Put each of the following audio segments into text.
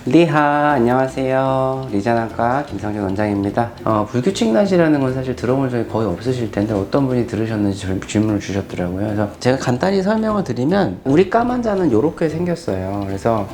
리하, 안녕하세요. 리자난과 김상준 원장입니다. 불규칙 난시라는 건 사실 들어본 적이 거의 없으실 텐데 어떤 분이 들으셨는지 질문을 주셨더라고요. 그래서 제가 간단히 설명을 드리면 우리 까만자는 이렇게 생겼어요. 그래서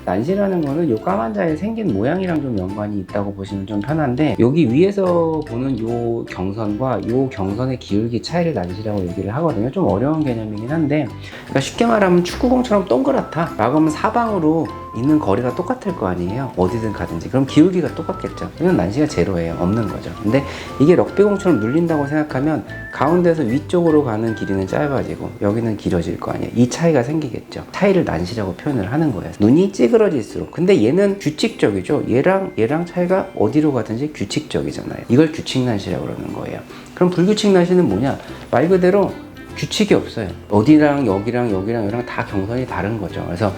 난시라는 거는 요 까만자에 생긴 모양이랑 좀 연관이 있다고 보시면 좀 편한데, 여기 위에서 보는 요 경선과 요 경선의 기울기 차이를 난시라고 얘기를 하거든요. 좀 어려운 개념이긴 한데, 그러니까 쉽게 말하면 축구공처럼 동그랗다 라고 하면 사방으로 있는 거리가 똑같을 거 아니에요. 어디든 가든지. 그럼 기울기가 똑같겠죠. 그러면 난시가 제로예요. 없는 거죠. 근데 이게 럭비공처럼 눌린다고 생각하면 가운데서 위쪽으로 가는 길이는 짧아지고 여기는 길어질 거 아니에요. 이 차이가 생기겠죠. 차이를 난시라고 표현을 하는 거예요. 눈이 찌그러질수록. 근데 얘는 규칙적이죠. 얘랑 차이가 어디로 가든지 규칙적이잖아요. 이걸 규칙 난시라고 그러는 거예요. 그럼 불규칙 난시는 뭐냐? 말 그대로 규칙이 없어요. 어디랑 여기랑 다 경선이 다른 거죠. 그래서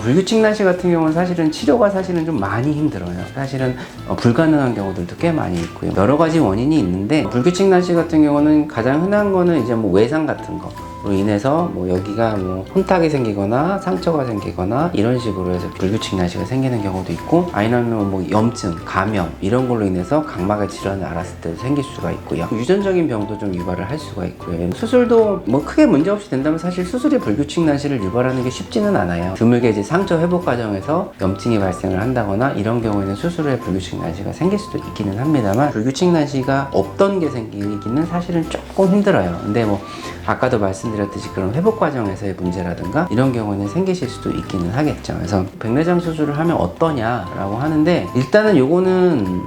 불규칙 난시 같은 경우는 사실은 치료가 사실은 좀 많이 힘들어요. 사실은 불가능한 경우들도 꽤 많이 있고요. 여러 가지 원인이 있는데, 불규칙 난시 같은 경우는 가장 흔한 거는 이제 뭐 외상 같은 거로 인해서 뭐 여기가 뭐 혼탁이 생기거나 상처가 생기거나 이런 식으로 해서 불규칙 난시가 생기는 경우도 있고, 아니면 뭐 염증, 감염 이런 걸로 인해서 각막의 질환을 앓았을 때 생길 수가 있고요. 유전적인 병도 좀 유발을 할 수가 있고요. 수술도 뭐 크게 문제 없이 된다면 사실 수술이 불규칙 난시를 유발하는 게 쉽지는 않아요. 드물게 이제 상처 회복 과정에서 염증이 발생을 한다거나 이런 경우에는 수술 후에 불규칙 난시가 생길 수도 있기는 합니다만, 불규칙 난시가 없던 게 생기기는 사실은 조금 힘들어요. 근데 뭐 아까도 말씀드렸듯이 그런 회복 과정에서의 문제라든가 이런 경우는 생기실 수도 있기는 하겠죠. 그래서 백내장 수술을 하면 어떠냐라고 하는데, 일단은 요거는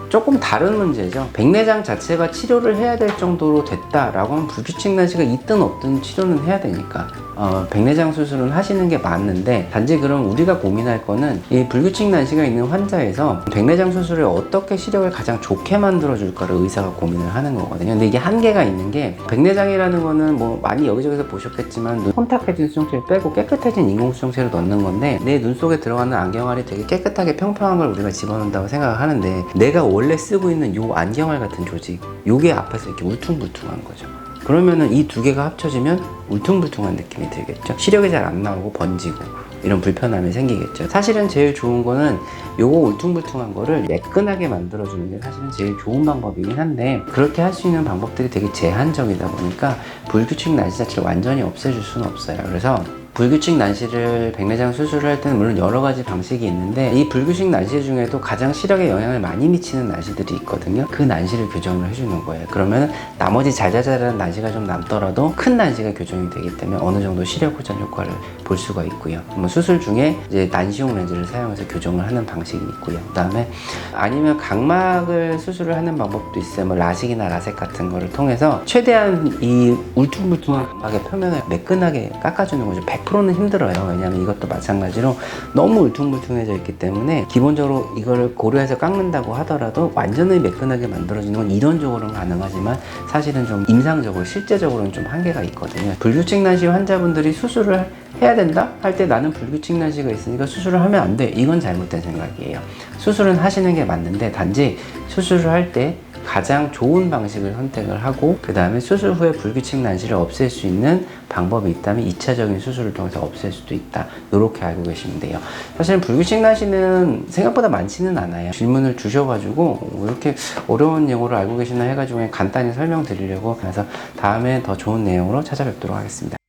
조금 다른 문제죠. 백내장 자체가 치료를 해야 될 정도로 됐다라고 하면 불규칙 난시가 있든 없든 치료는 해야 되니까 백내장 수술은 하시는 게 맞는데, 단지 그럼 우리가 고민할 거는 이 불규칙 난시가 있는 환자에서 백내장 수술을 어떻게 시력을 가장 좋게 만들어 줄까를 의사가 고민을 하는 거거든요. 근데 이게 한계가 있는 게, 백내장이라는 거는 뭐 많이 여기저기서 보셨겠지만 혼탁해진 수정체를 빼고 깨끗해진 인공 수정체를 넣는 건데, 내 눈 속에 들어가는 안경알이 되게 깨끗하게 평평한 걸 우리가 집어넣는다고 생각을 하는데, 내가 원래 쓰고 있는 요 안경알 같은 조직, 요게 앞에서 이렇게 울퉁불퉁한 거죠. 그러면은 이 두 개가 합쳐지면 울퉁불퉁한 느낌이 들겠죠. 시력이 잘 안 나오고 번지고 이런 불편함이 생기겠죠. 사실은 제일 좋은 거는 요거 울퉁불퉁한 거를 매끈하게 만들어주는 게 사실은 제일 좋은 방법이긴 한데, 그렇게 할 수 있는 방법들이 되게 제한적이다 보니까 불규칙 난시 자체를 완전히 없애줄 수는 없어요. 그래서 불규칙 난시를 백내장 수술을 할 때는 물론 여러 가지 방식이 있는데, 이 불규칙 난시 중에도 가장 시력에 영향을 많이 미치는 난시들이 있거든요. 그 난시를 교정을 해주는 거예요. 그러면 나머지 잘잘잘한 난시가 좀 남더라도 큰 난시가 교정이 되기 때문에 어느 정도 시력 호전 효과를 볼 수가 있고요. 뭐 수술 중에 이제 난시용 렌즈를 사용해서 교정을 하는 방식이 있고요. 그 다음에 아니면 각막을 수술을 하는 방법도 있어요. 뭐 라식이나 라섹 같은 거를 통해서 최대한 이 울퉁불퉁한 각막의 표면을 매끈하게 깎아주는 거죠. 100%는 힘들어요. 왜냐하면 이것도 마찬가지로 너무 울퉁불퉁해져 있기 때문에, 기본적으로 이거를 고려해서 깎는다고 하더라도 완전히 매끈하게 만들어지는 건 이론적으로는 가능하지만 사실은 좀 임상적으로 실제적으로는 좀 한계가 있거든요. 불규칙 난시 환자분들이 수술을 해야 된다 할 때, 나는 불규칙 난시가 있으니까 수술을 하면 안 돼, 이건 잘못된 생각이에요. 수술은 하시는 게 맞는데, 단지 수술을 할 때 가장 좋은 방식을 선택을 하고, 그 다음에 수술 후에 불규칙 난시를 없앨 수 있는 방법이 있다면 2차적인 수술을 통해서 없앨 수도 있다, 이렇게 알고 계시면 돼요. 사실 불규칙 난시는 생각보다 많지는 않아요. 질문을 주셔가지고 이렇게 어려운 용어를 알고 계시나 해가지고 그냥 간단히 설명드리려고, 그래서 다음에 더 좋은 내용으로 찾아뵙도록 하겠습니다.